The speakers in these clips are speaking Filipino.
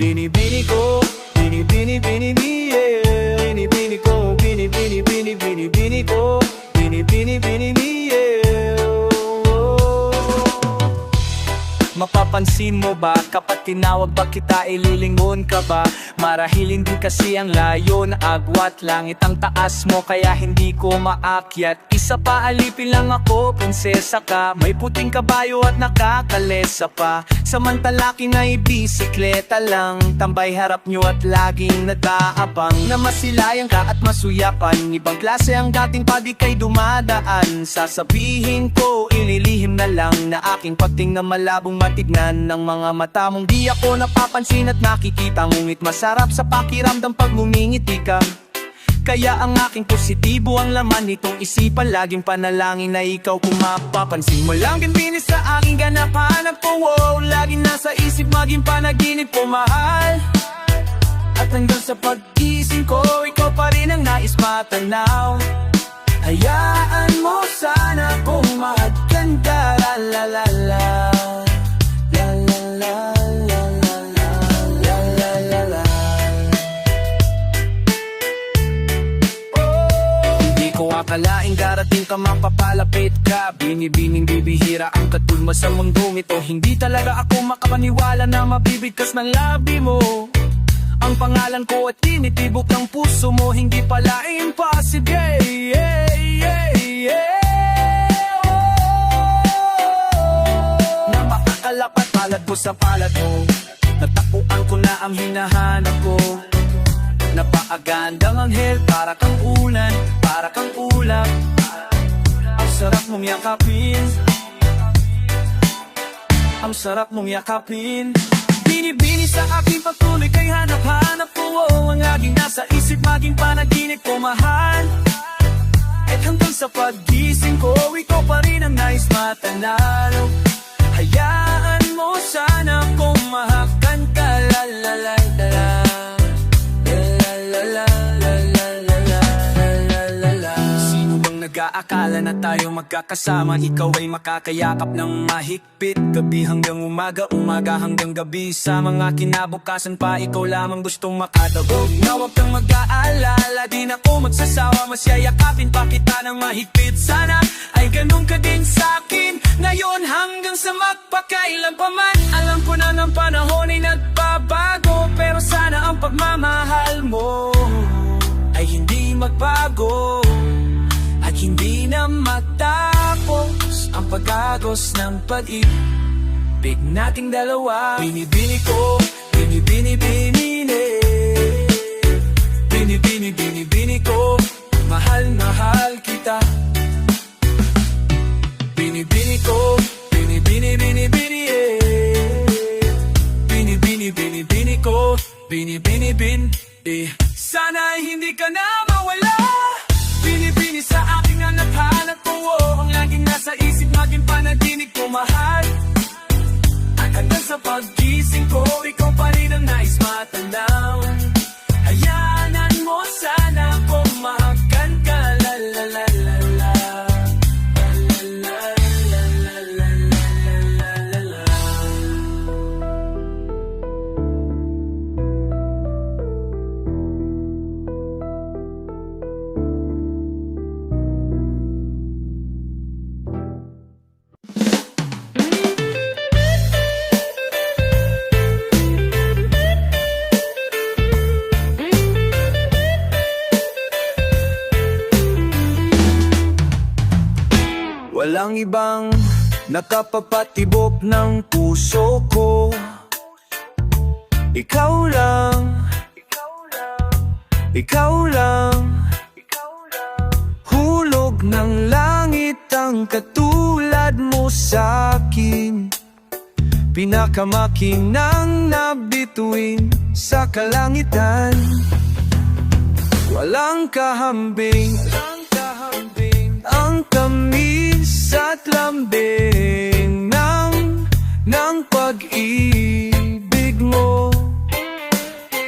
Binibini ko, binibini, binibini, yeah. Binibini ko, binibini, binibini, binibini ko, binibini, binibini, yeah. Mapapansin mo ba, kapag tinawag ba kita, ililingon ka ba? Marahil hindi kasi ang layo na agwat, langit ang taas mo kaya hindi ko maakyat. Isa pa, alipin lang ako, prinsesa ka. May puting kabayo at nakakalesa pa. Samantala kina'y bisikleta lang, tambay harap nyo at laging nag-aabang na masilayan ka at masuyapan. Ibang klase ang dating pa di kay dumadaan. Sasabihin ko, ililihim na lang na aking pating na malabong matignan ng mga mata mong di ako napapansin at nakikita. Ngunit masarap sa pakiramdam pag ngumingiti ka. Kaya ang aking positibo ang laman nitong isipan. Laging panalangin na ikaw kung mapapansin mo lang. Ganbinis sa aking ganap-hanap ko, wow. Laging nasa isip, maging panaginip ko, mahal. At hanggang sa pag-gising ko, ikaw pa rin ang nais matanaw. Hayaan mo sana kung mahadkan ka, la la la la. La la la la la la la la la. Hindi ko akalaing darating ka, mapapalapit ka. Binibining bibihira ang katulma sa mundong ito. Hindi talaga ako makapaniwala na mabibigkas ng labi mo ang pangalan ko at tinitibok ng puso mo. Hindi pala impossible, yeah, yeah, yeah. Na makakalapat palad ko sa palad mo, natapuan ko na ang hinahanap ko. Napakagandang anghel, para kang ulan, para kang ulap. Ang sarap mong yakapin, ang sarap mong yakapin. Binibini sa aking pagtuloy kay hanap-hanap ko, oh. Ang aking nasa isip, maging panaginip ko, mahal. At hanggang sa pag-gising ko, ikaw pa rin ang nais matanalo. Hayaan mo sana kung mahakkan ka, la la la la la. Nag-aakala na tayo magkakasama, ikaw ay makakayakap ng mahigpit. Gabi hanggang umaga, umaga hanggang gabi. Sa mga kinabukasan pa, ikaw lamang gustong makadabog. Na huwag kang mag-aalala, di na ako magsasawa. Masyayakapin pa kita ng mahigpit. Sana ay ganun ka din sa'kin ngayon hanggang sa magpakailan pa man. Alam ko na ng panahon ay nagbabago, pero sana ang pagmamahal mo ay hindi magbago. At hindi na matapos ang pag-agos ng pag-ibig nating dalawa. Binibini ko, binibini, binibini. Binibini, binibini ko, mahal, mahal kita. Binibini ko, binibini, binibini, binibini, binibini ko, binibini, binibini. Sana hindi ka na mawala. Binibini sa aking hanap-hanap ko, oh. Ang laging nasa isip, maging panaginip ko, mahal. At hanggang sa pag-gising ko, ikaw pa rin ang nais matanaw. Hayaan mo sana kung mahakkan ka, la la la la la. La la la la la la la la. Walang ibang nakapapatibok ng puso ko. Ikaw lang, ikaw lang. Hulog ng langit ang katulad mo sa'kin. Pinakamakinang nabituin sa kalangitan. Walang kahambing ang tamis at lambing ng pag-ibig mo.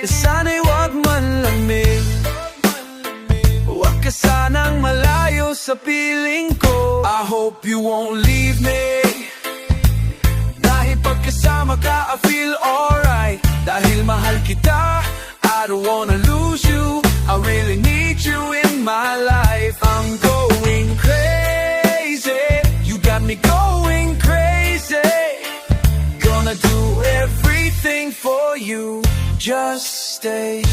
Sana'y wag man lamig, wag ka sanang malayo sa piling ko. I hope you won't leave me, dahil pagkasama ka I feel alright. Dahil Dahil mahal kita, I don't wanna lose you. I really need you in my life. I'm going crazy, you got me going crazy. Gonna do everything for you, just stay.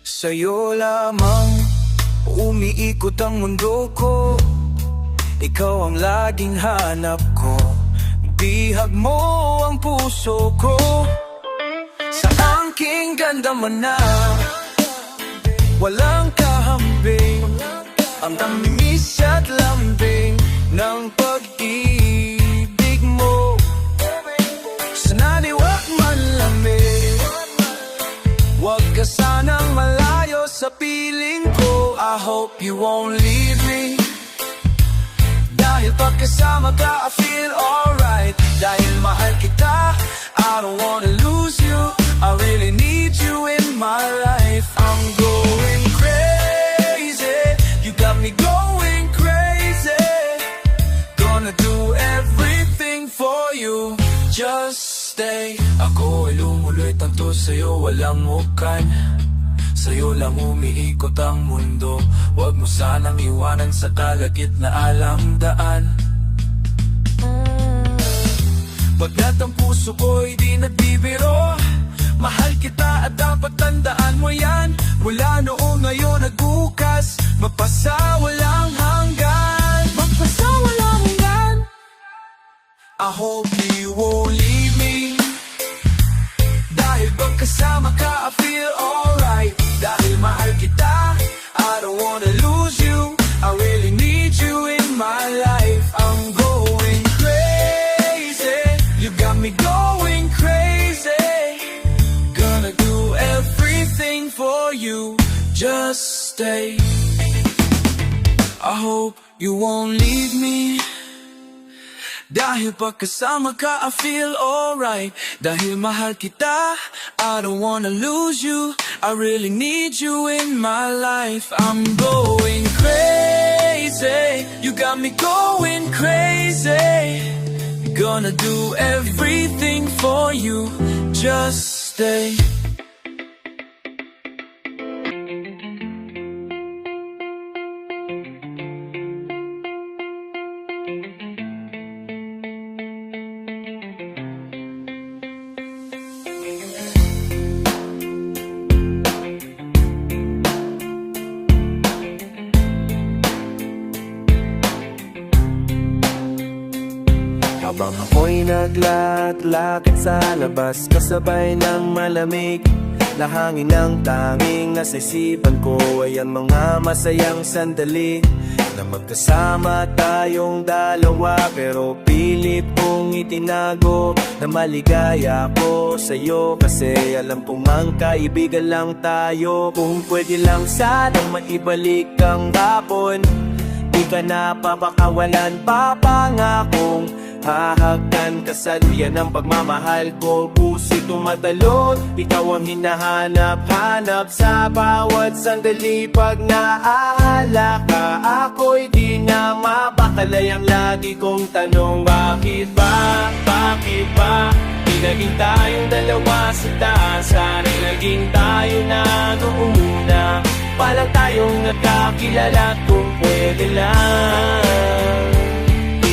Sa'yo lamang umiikot ang mundo ko. Ikaw ang laging hanap ko. Bihag mo ang puso ko. Sa aking ganda mo na walang kahambing. Ang tamis at lambing ng pag-ibig mo. Sananiwag man lamig, wag ka sanang malayo sa piling ko. I hope you won't leave me. Dahil pagkasama ka, I feel alright. Dahil mahal kita, I don't wanna lose you. I really need you in my life. I'm going crazy, you got me going crazy. Gonna do everything for you, just stay. Ako ay lumuloy tanto sa'yo, walang mukan. Sa'yo lang umiikot ang mundo. Huwag mo sanang iwanan sa kalagitnaan daan. Pagkat ang puso ko'y di nagbibiro, mahal kita at dapat tandaan mo yan. Mula noong ngayon at bukas, magpasa walang hanggan. Magpasa walang hanggan. I hope you won't leave me. Dahil pagkasama ka, I feel alright. Dahil mahal kita, I don't wanna lose you. I really need you in my life. I'm going crazy, you got me going crazy. Gonna do everything for you, just stay. I hope you won't leave me. Dahil pagkasama ka, I feel alright. Dahil mahal kita, I don't wanna lose you. I really need you in my life. I'm going crazy, you got me going crazy. Gonna do everything for you, just stay. Habang ako'y naglalakad sa labas, kasabay ng malamig na hangin, ang tanging nasa isipan ko ay ang mga masayang sandali na magkasama tayong dalawa. Pero pilit kong itinago na maligaya ko sa'yo, kasi alam kong magkaibigan lang tayo. Kung pwede lang sanang maibalik ang hapon, di ka na papakawalan, papangakong hahagkan ka sa duyan ng pagmamahal ko. Puso'y tumatalon, ikaw ang hinahanap-hanap sa bawat sandali. Pag naalala ka, ako'y di na mapakalay. Ang lagi kong tanong, bakit ba? Bakit ba? Di naging tayong dalawa sa taas. Sana'y naging tayo na noong una. Palang tayong nagkakilala, kung pwede lang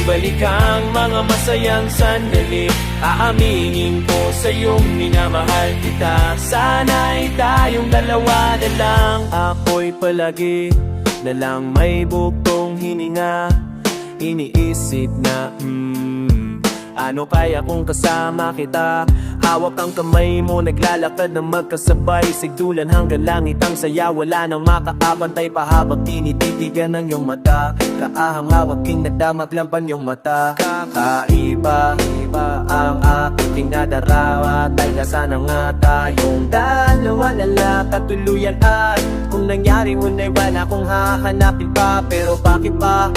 ibalik ang mga masayang sandali. Aaminin ko sa iyong minamahal kita. Sana'y tayong dalawa na lang. Ako'y palagi na lang may buktong hininga. Iniisip na ano kaya kung kasama kita? Hawak ang kamay mo, naglalakad ng magkasabay, sigdulan hanggang langit ang saya. Wala nang makakabantay pa habang tinititigan ng iyong mata. Kaahang hawak king nagdamaglampan iyong mata. Kakaiba, iba ang aking nadarawa. Tala sana nga tayong dalawa na lang katuluyan. At kung nangyari unay wala kong hahanapin pa. Pero bakit pa?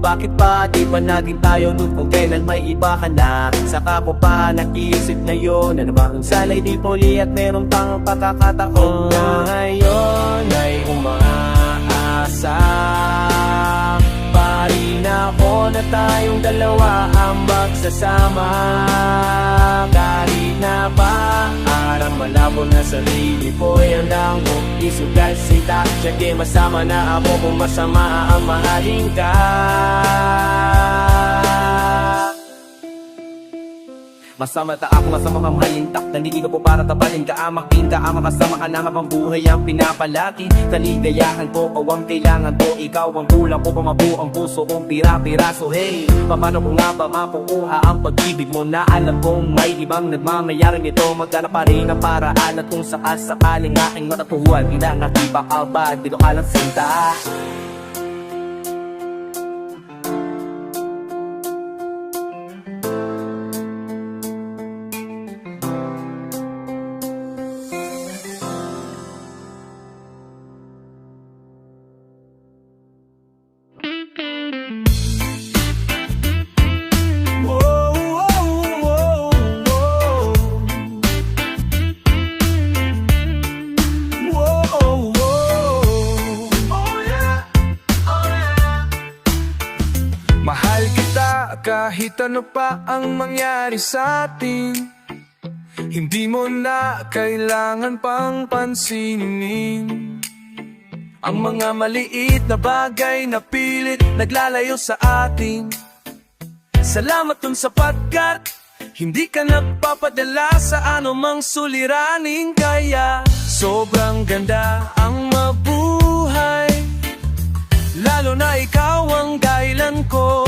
Bakit pa di ba naging tayo nun kung kailan may iba ka na? Saka ko pa nag-iisip na yun, ano ba kung sana'y di puli at meron pang pagkakataon na ngayon ay umaasa pa rin ako na tayong dalawa ang magsasama. Kahit na ba malabo na sarili ko Yan lang mo isugat sita Sige masama na ako kung masama ang mahalin ka Masama ta ako, masama kang malintak Nandito po para tabalin ka, amakin ka Ama kasama ka na habang buhay ang pinapalaki Kaligayahan ko o ang kailangan ko Ikaw ang kulang ko, pamabuo ang puso kong pira-piraso Hey, paano ko nga ba mapukuha ang pag-ibig mo Na alam kong may ibang nagmamayaran nito Maghanap pa rin ang paraan at kung sakasakaling aking matatuhan Pinangatibak ang bad, dito ka lang sinta Mahal kita kahit ano pa ang mangyari sa atin Hindi mo na kailangan pang pansinin Ang mga maliit na bagay na pilit naglalayo sa atin Salamat dun sapagkat hindi ka nagpapadala sa anumang suliraning Kaya sobrang ganda ang mabuhay Lalo na ikaw ang dahilan ko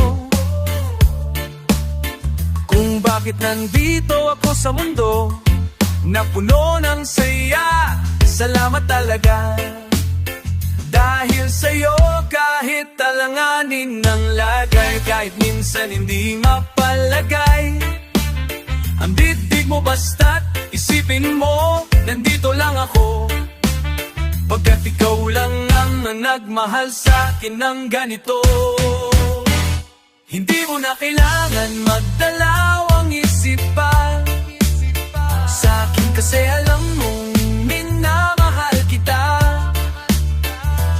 Kung bakit nandito ako sa mundo Na puno ng saya Salamat talaga Dahil sa'yo kahit talanganin ng lagay Kahit minsan hindi mapalagay Ang dibdib mo basta't isipin mo Nandito lang ako Pagkat ikaw lang ang nagmahal sa'kin ng ganito Hindi mo na kailangan magdalaw ang isip pa Sa'kin kasi alam mong minamahal kita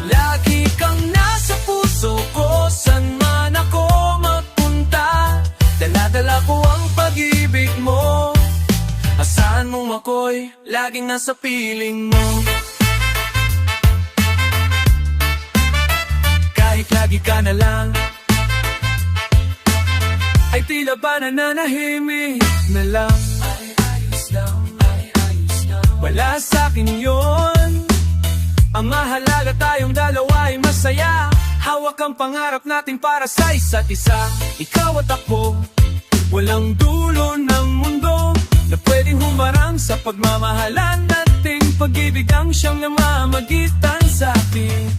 Lagi kang nasa puso ko San man ako magpunta Dala-dala ko ang pag-ibig mo Asahan mong ako'y laging nasa piling mo Kahit lagi ka na lang Ay tila ba nananahimik na lang Ay ayos lang Wala sa'kin yun Ang mahalaga tayong dalawa ay masaya Hawak ang pangarap natin para sa isa't isa Ikaw at ako Walang dulo ng mundo Na pwedeng humarang sa pagmamahalan nating Pag-ibig ang siyang namamagitan sa atin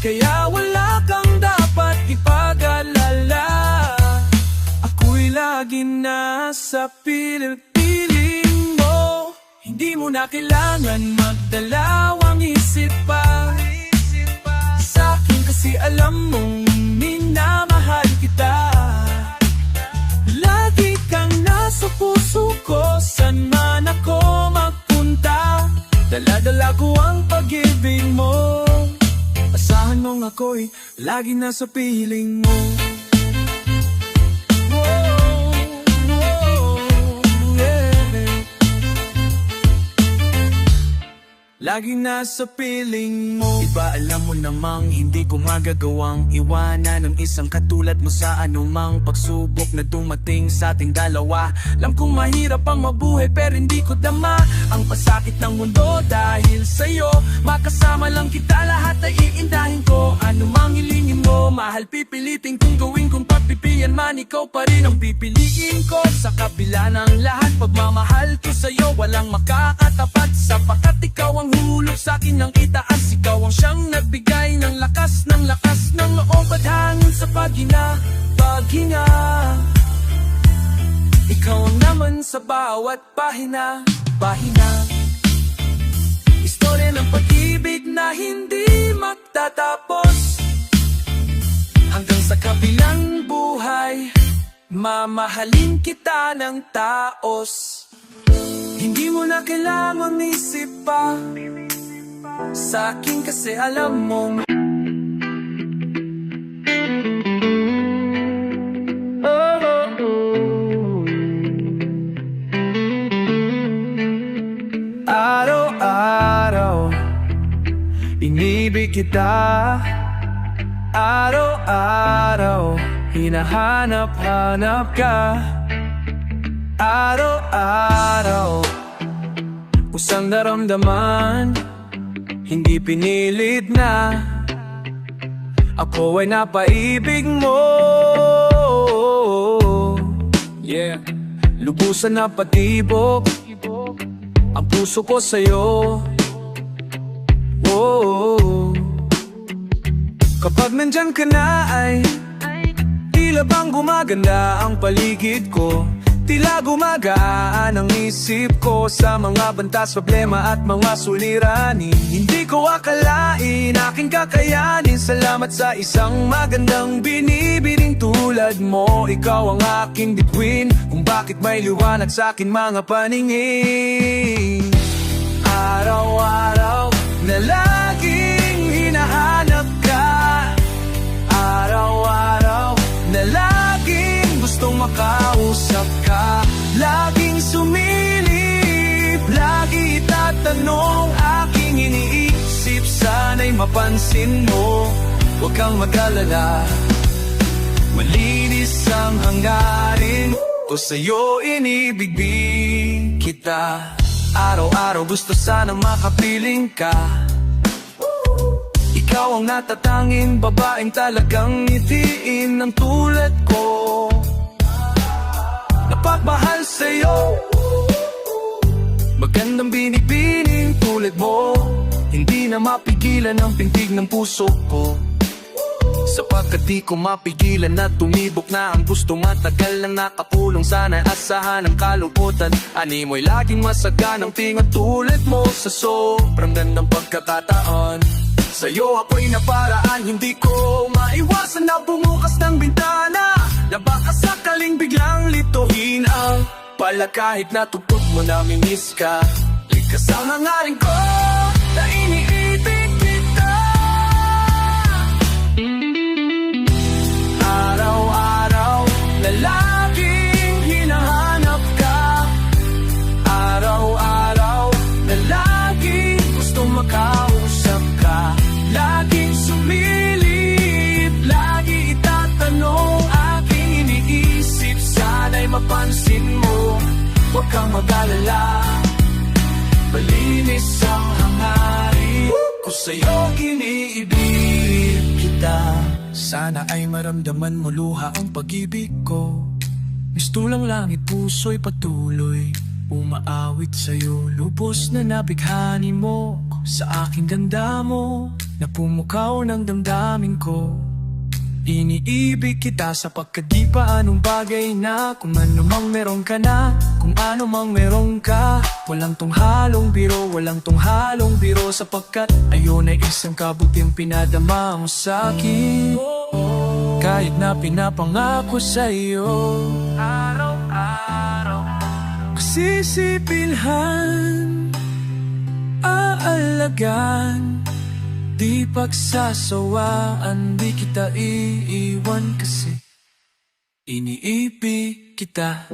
Kaya wala kang dapat ipag-alala Ako'y lagi nasa piling mo Hindi mo na kailangan magdalaw ang isip pa Sa'kin kasi alam mong minamahal kita Lagi kang nasa puso ko San man ako magpunta Dala-dala ko ang pag-ibig mo Asahan mong ako'y lagi nasa piling mo Laging nasa piling mo Iba alam mo namang hindi ko magagawang Iwanan ng isang katulad mo sa anumang pagsubok na dumating sa ating dalawa Alam kong mahirap ang mabuhay pero hindi ko dama Ang pasakit ng mundo dahil sa'yo Makasama lang kita lahat ay iindahin ko Anumang hilingin mo mahal pipilitin kong gawin Kung pagpipiyan man ikaw pa rin ang pipiliin ko Sa kabila ng lahat pagmamahal ko sa'yo Walang makakatapat sapagkat ikaw ang hulog sa'kin ng itaas Ikaw ang siyang nagbigay ng lakas ng loob at hangin sa paghinga Ikaw ang naman sa bawat pahina Istorya ng pag-ibig na hindi magtatapos Hanggang sa kabilang buhay Mamahalin kita ng taos Hindi mo na kailangang isip pa Sa'kin kasi alam mong Inibig kita araw-araw, hinahanap-hanap ka araw-araw. Pusang naramdaman, hindi pinilit na. Ako ay napaibig mo. Yeah, lubusan na patibok ang puso ko sa'yo. Oh, kapag nandyan ka na ay tila bang gumaganda ang paligid ko. Tila gumagaan ang isip ko sa mga bantas, problema at mga suliranin. Hindi ko akalain aking kakayanin. Salamat sa isang magandang binibining tulad mo. Ikaw ang aking bituin, kung bakit may liwanag sa akin mga paningin. Araw-araw na laging hinahanap ka, araw-araw na laging gustong makausap ka. Laging sumilip, lagi itatanong aking iniisip. Sana'y mapansin mo, huwag kang mag-alala. Malinis ang hangarin ko sa'yo, inibig kita. Araw-araw gusto sanang makapiling ka. Ikaw ang natatanging babaeng talagang ngitiin ng tulad ko. Napagmahal sa'yo, magandang binibining tulad mo. Hindi na mapigilan ang pintig ng puso ko, sapagkat di ko mapigilan na tumibok na ang gusto. Matagal nang nakakulong, sana asahan ang kalungkutan. Animoy laging masaganang tingat tulad mo. Sa sobrang gandang pagkakataon, sa'yo ako'y naparaan. Hindi ko maiwasan na bumukas ng bintana, na baka sakaling biglang lituhin ang pala. Kahit natupot mo na minis ka, likas ang hangarin ko na iniibig kita. Araw-araw na laging hinahanap ka, araw-araw na laging gustong makausap ka. Laging sumilip, lagi itatanong aking iniisip. Sana'y mapansin mo, huwag kang mag-alala. Malinis ang hangarin ko sa'yo, iniibig kita. Sana ay maramdaman mo luha ang pag-ibig ko. Mistulang langit, puso'y patuloy umaawit sa'yo. Lubos na nabighani mo sa aking ganda mo, na pumukaw ng damdamin ko. Iniibig kita sapagkat di pa anong bagay na. Kung ano mang meron ka na, kung ano mang meron ka. Walang tunghalong biro, walang tunghalong biro. Sapagkat ayon ay isang kabutiang pinadama mo sa'kin. Kahit na pinapangako sa'yo, araw-araw sisipilhan, aalagaan, di pagsasawaan. Di kita iiwan kasi iniibig kita.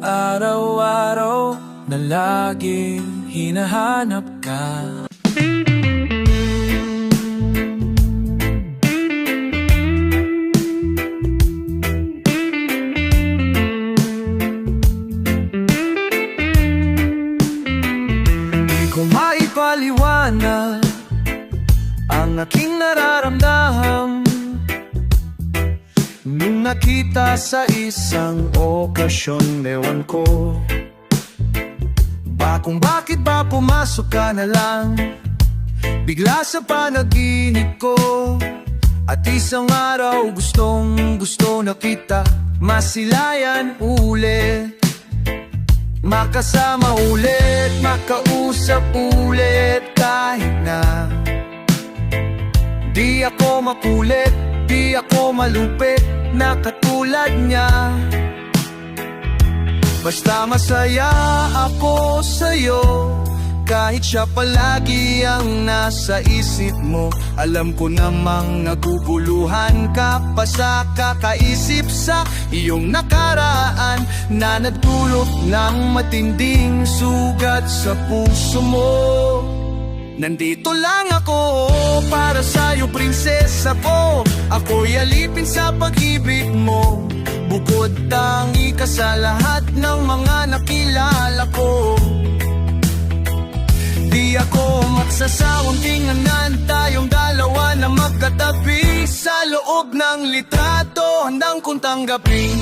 Araw-araw na laging hinahanap ka. Di ko maipaliwanag ang aking nararamdam nung nakita sa isang okasyon. Ewan ko ba kung bakit ba pumasok ka na lang bigla sa panaginip ko. At isang araw gustong gusto na kita masilayan ulit, makasama ulit, makausap ulit. Kahit na di ako makulit, di ako malupit na katulad niya. Basta masaya ako sa'yo, kahit siya palagi ang nasa isip mo. Alam ko namang naguguluhan ka pa sa kakaisip sa iyong nakaraan, na nagdulot ng matinding sugat sa puso mo. Nandito lang ako para sa'yo, prinsesa ko. Ako'y alipin sa pag-ibig mo. Bukod tangi ka sa lahat ng mga nakilala ko. Di ako magsasawang tingnan tayong dalawa na magkatabi. Sa loob ng litrato, handang kong tanggapin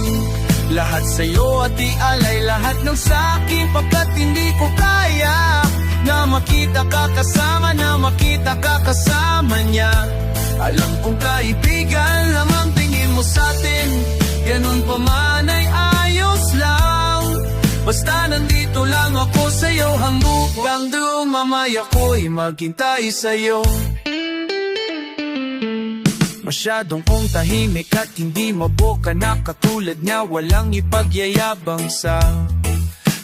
lahat sa'yo at ialay lahat ng sa'kin, pagkat hindi ko kaya na makita ka kasama, na makita ka kasama niya. Alam kong kaibigan lang ang tingin mo sa'tin, ganun pa man ay ayos lang. Basta nandito lang ako sa'yo, hanggang dumamay ako'y maghintay sa'yo. Masyadong kong tahimik at hindi maboka na katulad niya, walang ipagyayabang sa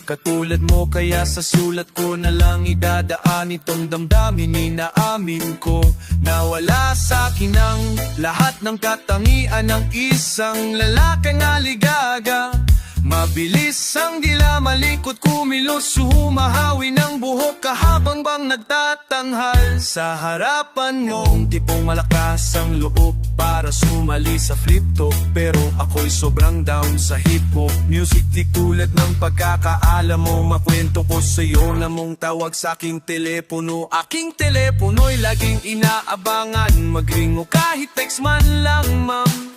katulad mo. Kaya sa sulat ko na lang idadaan itong damdamin, inaamin ko na wala sa'kin ang lahat ng katangian ng isang lalaking aligaga. Mabilis ang dila, malikot, kumilos, humahawi ng buhok kahabang bang nagtatanghal sa harapan mo. Tipong malakas ang loob para sumali sa flip top, pero ako'y sobrang down sa hip hop music. Di tulad ng pagkakaalam mo, makwento ko sa'yo na mong tawag sa aking telepono. Aking telepono'y laging inaabangan, mag-ring o kahit text man lang, ma'am.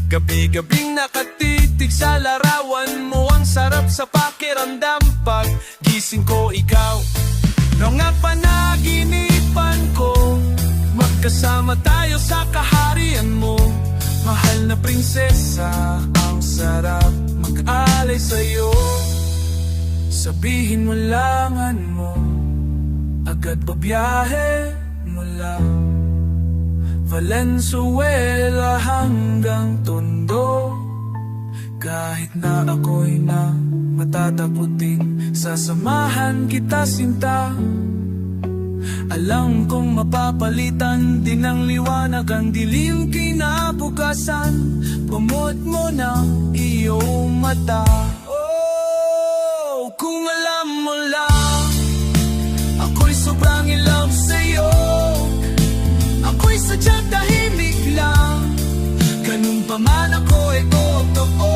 Gabi-gabing nakatitig sa larawan mo, ang sarap sa pakiramdam pag gising ko ikaw. Mga panaginipan ko, magkasama tayo sa kaharian mo. Mahal na prinsesa, ang sarap mag-alay sa'yo. Sabihin mo langan mo, agad pabiyahe mula Valenzuela hanggang Tondo. Kahit na ako'y na matataputin, sasamahan kita sinta. Alam kong mapapalitan din ng liwanag ang dilim kinabukasan. Pamot mo ng iyong mata. Oh, kung alam mo lang, ako'y sobrang in love sa'yo. Ako'y sadyang tahimik lang, ganun pa man ako ay totoo.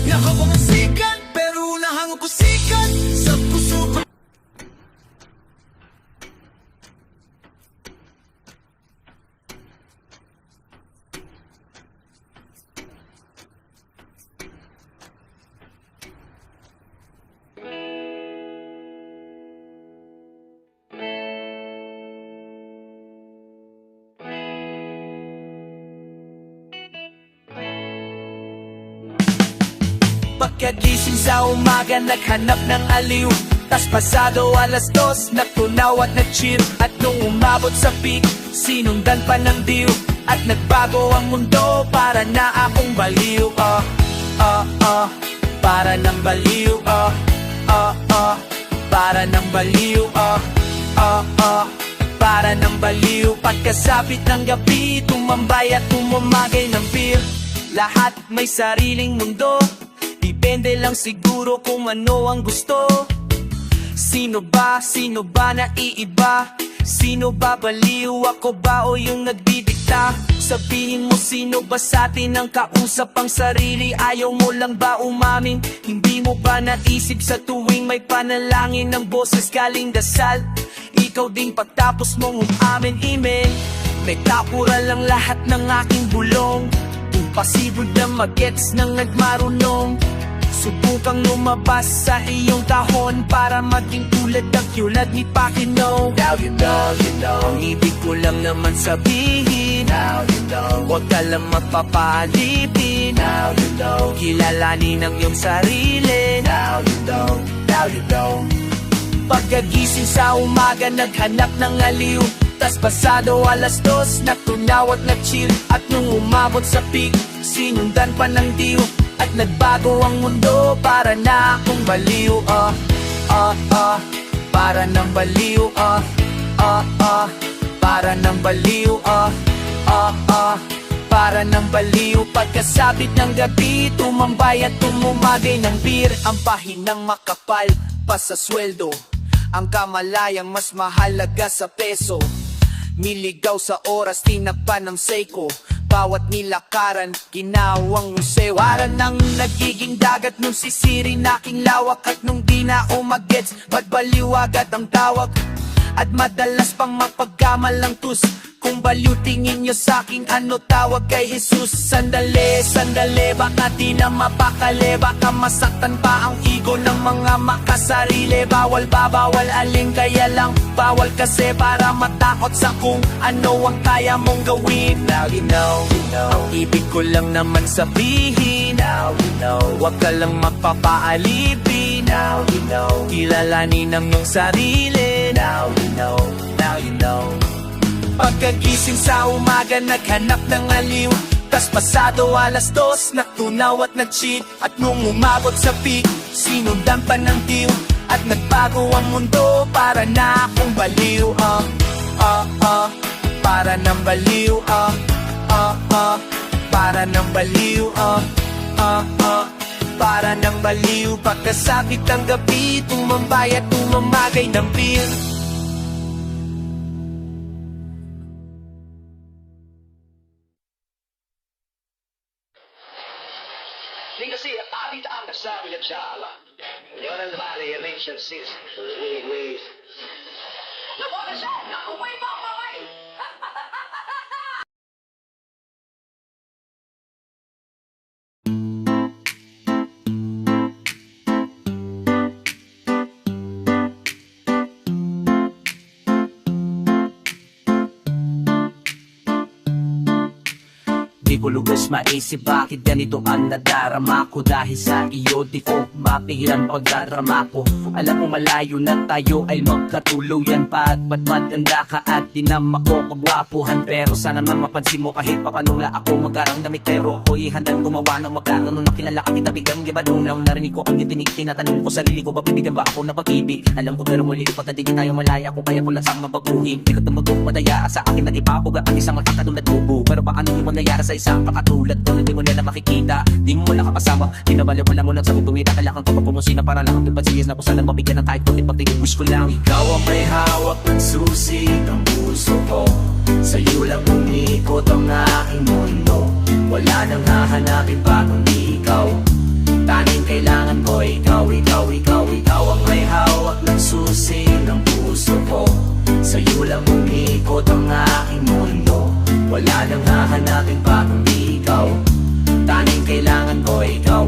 Yakap ang sikat, pero nahang ko sikat sa puso ko. Pagkagising sa umaga, naghanap ng aliw. Tas pasado 2:00, nagtunaw at nag-chill. At nung umabot sa peak, sinundan pa ng diw. At nagbago ang mundo, para na akong baliw. Para ng baliw. Para ng baliw. Para ng baliw. Pagkasapit ng gabi, tumambay at tumumagay ng beer. Lahat may sariling mundo, depende lang siguro kung ano ang gusto. Sino ba na iiba? Sino ba baliw? Ako ba o yung nagdidikta? Sabihin mo, sino ba sa atin ang kausap ang sarili? Ayaw mo lang ba umamin? Hindi mo ba naisip sa tuwing may panalangin ng boses galing dasal? Ikaw din pagtapos mong umamin, email. May tapura lang lahat ng aking bulong. Imposible na magets ng nagmarunong. Subukang lumabas sa iyong kahon para maging tulad ng kyulad ni Pacquiao. Now you know, ang ibig ko lang naman sabihin. Now you know, huwag ka lang magpapalipin. Now you know, kilalanin ang iyong sarili. Now you know. Pagkagising sa umaga, naghanap ng aliw. Tas pasado 2:00, nagtunaw at nag-chill. At nung umabot sa peak, sinundan pa ng diw. At nagbago ang mundo, para na akong baliw. Para ng baliw. Para ng baliw. Para ng baliw. Pagkasabit ng gabi, tumambay at tumumagay ng beer. Ang pahinang makapal pa sa sweldo, Ang kamalayang mas mahalaga sa peso. Niligaw sa oras, tinakpan ng Seiko. Bawat nilakaran, ginawang museo. Para nang nagiging dagat nung sisirin aking lawak. At nung di na umagets, pagbaliwagat ang tawag. At madalas pang mapagkamalang tus. Kung baliw tingin nyo sa'king ano tawag kay Jesus. Sandali, sandali, baka di na mapakali. Baka masaktan pa ang ego ng mga makasarili. Bawal ba, bawal aling, kaya lang bawal kasi para matakot sa kung ano ang kaya mong gawin. Now you know, ang ibig ko lang naman sabihin. Now you know, wag ka lang magpapaalipin. Now you know, kilalanin ang iyong sarili. Now you know, now you know. Pagkagising sa umaga, naghanap ng aliw. Tas pasado 2:00, natunaw at nag-cheat. At nung umabot sa peak, sinundan pa ng diw. At nagbago ang mundo, para na akong baliw. Para ng baliw. Para ng baliw. Para ng baliw. Pagkasabit ng gabi, tumambay at tumamagay ng beer. Kasi arit ang kasabi at sala. Yun ang bali, reaction sis. Wait. Nabuha siya! Nakumpay pa ako, kamay! Di ko lugas maisip bakit ganito ang nadarama ko. Dahil sa iyo di ko mapigilan pagdarama ko. Alam mo malayo na tayo ay magkatuluyan pa. At ba't maganda ka at di na makokagwapuhan. Pero sana naman mapansin mo kahit papanula ako magkarang damit. Pero ako'y handang gumawa ng magkano. Nung nakilala ka kita biglang gibadunaw. Narinig ko ang itinig, tinatanong ko sarili ko. Babibigyan ba ako na pag-ibig? Alam ko pero muli patadigin tayo malaya ko. Kaya ko lang sa mabaguhin. Di ko tumagong madaya sa akin at ipapuga ang isang magkakatulad tubo. Pero paano di mo nayara sa isang pakatulad ko? Hindi mo nila makikita, di mo wala kapasama. Tinabaliw mo lang sa bumita. Kailangan ko papumusina para lang ang tumpadsiyas na kusa lang mabigyan ng kahit kulit pagtingin. Wish ko lang ikaw ang may hawak ng susi ng puso ko. Sa'yo lang umikot ang aking mundo. Wala nang hahanapin pa kundi ikaw. Tanging kailangan ko ikaw. Ikaw ang may hawak ng susi ng puso ko. Sa'yo lang umikot ang aking mundo. Wala nang hahanapin pa kundi ikaw. Tanging kailangan ko ikaw.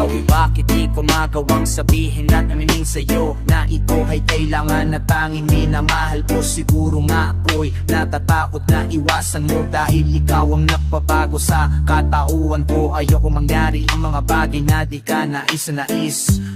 Bakit di ko magawang sabihin at aminin sa'yo na ito ay kailangan na tanging minamahal ko? Siguro nga ako'y natatakot na iwasan mo. Dahil ikaw ang nagpabago sa katauhan ko. Ayoko mangyari ang mga bagay na di ka nais.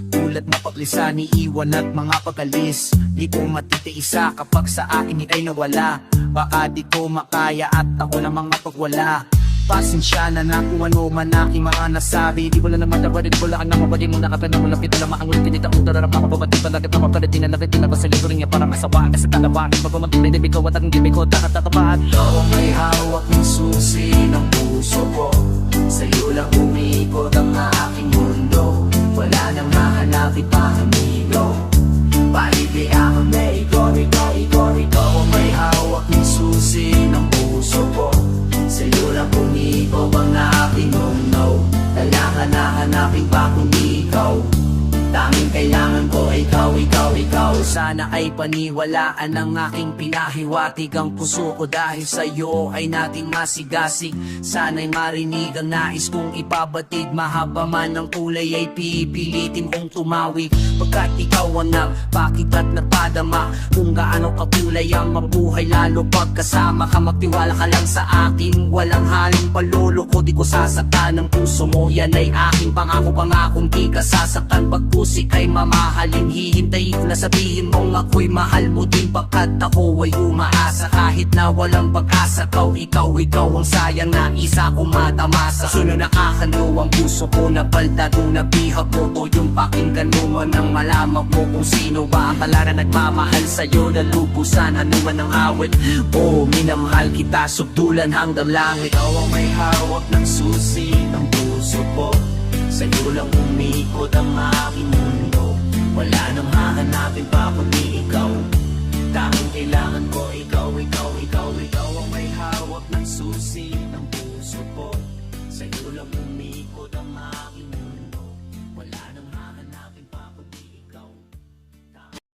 Tulad na paglisan, iiwan at mga pagalis. Di ko matitiisa kapag sa akin ika'y nawala. Baka di ko makaya at ako namang mapagwala. Pasensya na kung ano man aking mga nasabi. Di ko lang naman dapat, di ko lang ang mabali mo nakapenda mo. Lapit na lang maangulit, pinita mo darap ako. Babatid pa lagit na mapalitin na nakit. Tinabas sa liburin niya parang asawa. Kasi talabahin pagpumagpilay, di bikaw at ang gibig ko. Takatapahan ikaw ang may hawak ng susi ng puso ko. Sa'yo lang umikot ang aking mundo. Wala nang hahanapin pa amigo. Palibiang ang ikaw. Ikaw ang may hawak ng susi ng puso ko. Sa'yo lang umikot ang aking mundo. Kailangan na hanapin pa kundi ikaw. Tanging kailangan ko ikaw. Sana ay paniwalaan ang aking pinahiwatig ang puso ko. Dahil sa'yo ay nating masigasig. Sana'y marinig ang nais kong ipabatid. Mahaba man ang kulay ay pipilitin kong tumawig. Pagkat ikaw ang nagpakit at napadama kung gaano kakulay ang mabuhay. Lalo pagkasama ka, magtiwala ka lang sa akin. Walang haling paluloko, di ko sasaktan ang puso mo. Yan ay aking pangakong di ka sasaktan. Pagpusik ay mamahalin, hihintayin ko na sabihin mong ako'y mahal mo din. Pagkat ako ay umaasa kahit na walang pag-asa. Ikaw ang sayang na isa kong matamasa. Sunod nakakano ang puso ko na baldado na bihag mo. O yung pakinggan mo nang malaman mo kung sino ba akala na nagmamahal sa'yo na lubusan. Ano man ang awit, minamahal kita subdulan hanggang langit. Ikaw ang may hawak ng susi ng puso ko. Sa'yo lang umikot ang aking mundo. Wala nang hahanapin pa